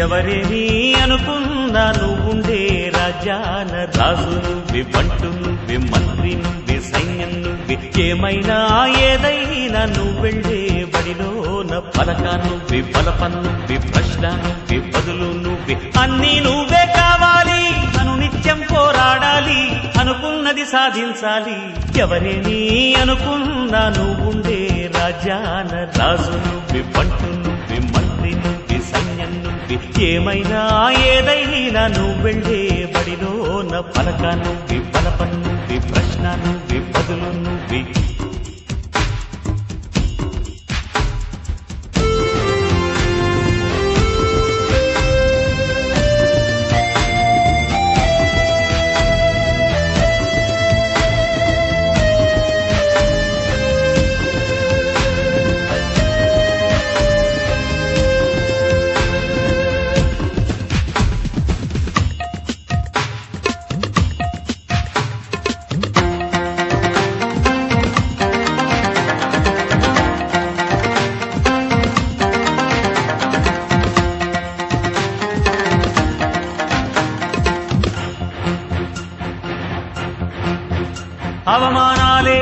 ఎవరేని అనుకున్నా నువ్వుండే రాజ్యాన రాజు నువ్వే, బంటు నువ్వే, మంత్రి నువ్వే, సైన్యం నువ్వే, ఏమైనా ఏదైనా నువ్వెళ్ళే బడిలోన పలక నువ్వే, బలపం నువ్వే, ప్రశ్న నువ్వే, బదులు నువ్వే, అన్నీ నువ్వే కావాలి. అను నిత్యం పోరాడాలి, అనుకున్నది సాధించాలి. ఎవరేని అనుకున్నా నువ్వుండే రాజ్యాన రాజు నువ్వే, బంటు నువ్వే, మంత్రి నువ్వే, సైన్యం నువ్వే, ఏమైనా ఏదైనా నువ్వెళ్ళే బడిలోన పలక నువ్వే, బలపం నువ్వే, ప్రశ్న నువ్వే, బదులు నువ్వే. అవమానాలే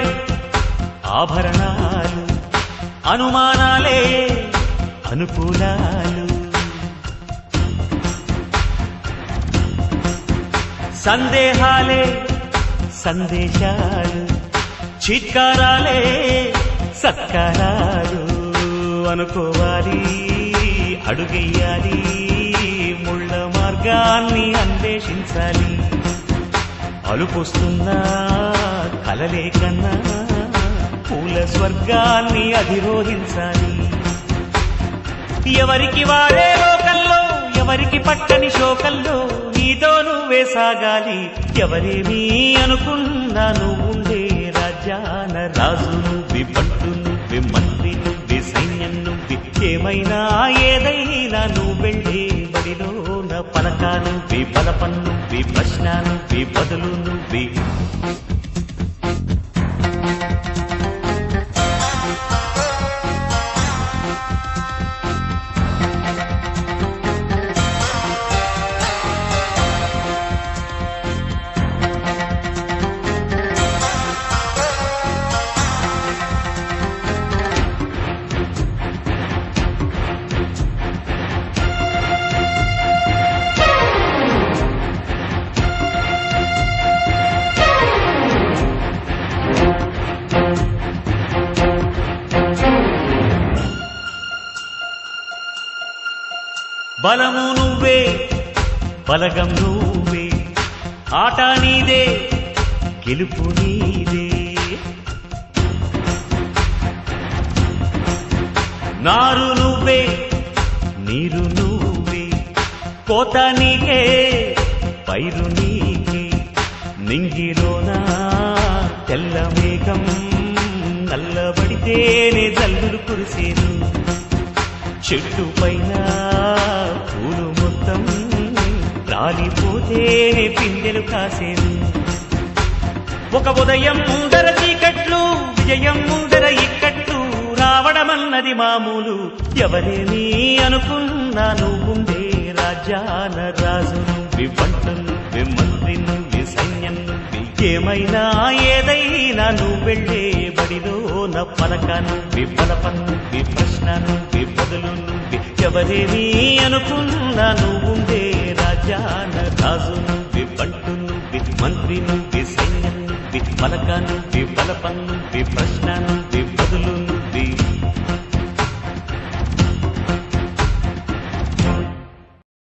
ఆభరణాలు, అనుమానాలే అనుకూలాలు, సందేహాలే సందేశాలు, చిత్కారాలే సత్కారాలు. అనుకోవాలి, అడుగెయ్యాలి, ముళ్ళ మార్గాన్ని అన్వేషించాలి. అలుపొస్తున్నా కలలే కన్నా పూల స్వర్గాన్ని అధిరోహించాలి. ఎవరికి వారే లోకల్లో, ఎవరికి పట్టని శోకల్లో, నీతో నువ్వే సాగాలి. ఎవరేమీ అనుకున్నా నువ్వుండే రాజ్యాన రాజు నువ్వే, బంటు నువ్వే, మంత్రి నువ్వే, సైన్యం నువ్వే, ఏమైనా ఏదైనా నువ్వెళ్ళే బడిలోన పలక నువ్వే, బలపం నువ్వే, ప్రశ్న నువ్వే, బదులు నువ్వే. బలము నువ్వే, బలగం నువ్వే, ఆట నీదే, గెలుపు నీదే. నారు నువ్వే, నీరు నువ్వే, కోత నీకే, పైరు నీకే. నింగిలోనా తెల్ల మేఘం నల్లబడితేనే జల్లులు కురిసేను. చెట్టు పైన పూలు మొత్తం రాలిపోతేనే పిందెలు కాసేను. ఒక ఉదయం ముందర చీకట్లు, విజయం ముందర ఇక్కట్లు, రావడమన్నది మామూలు. ఎవరేమీ అనుకున్నా నువ్వుండే రాజ్యాన రాజు నువ్వే, బంటు నువ్వే, మంత్రి నువ్వే, సైన్యం నువ్వే, ఏమైనా ఏదైనా నువ్వెళ్ళే బడిలోన పలక నువ్వే, బలపం నువ్వే, ప్రశ్న నువ్వే, బదులు నువ్వే. ఎవరేమీ అనుకున్నా నువ్వుండే రాజ్యాన రాజు నువ్వే, బంటు నువ్వే, మంత్రి నువ్వే, సైన్యం నువ్వే, పలక నువ్వే, బలపం నువ్వే, ప్రశ్న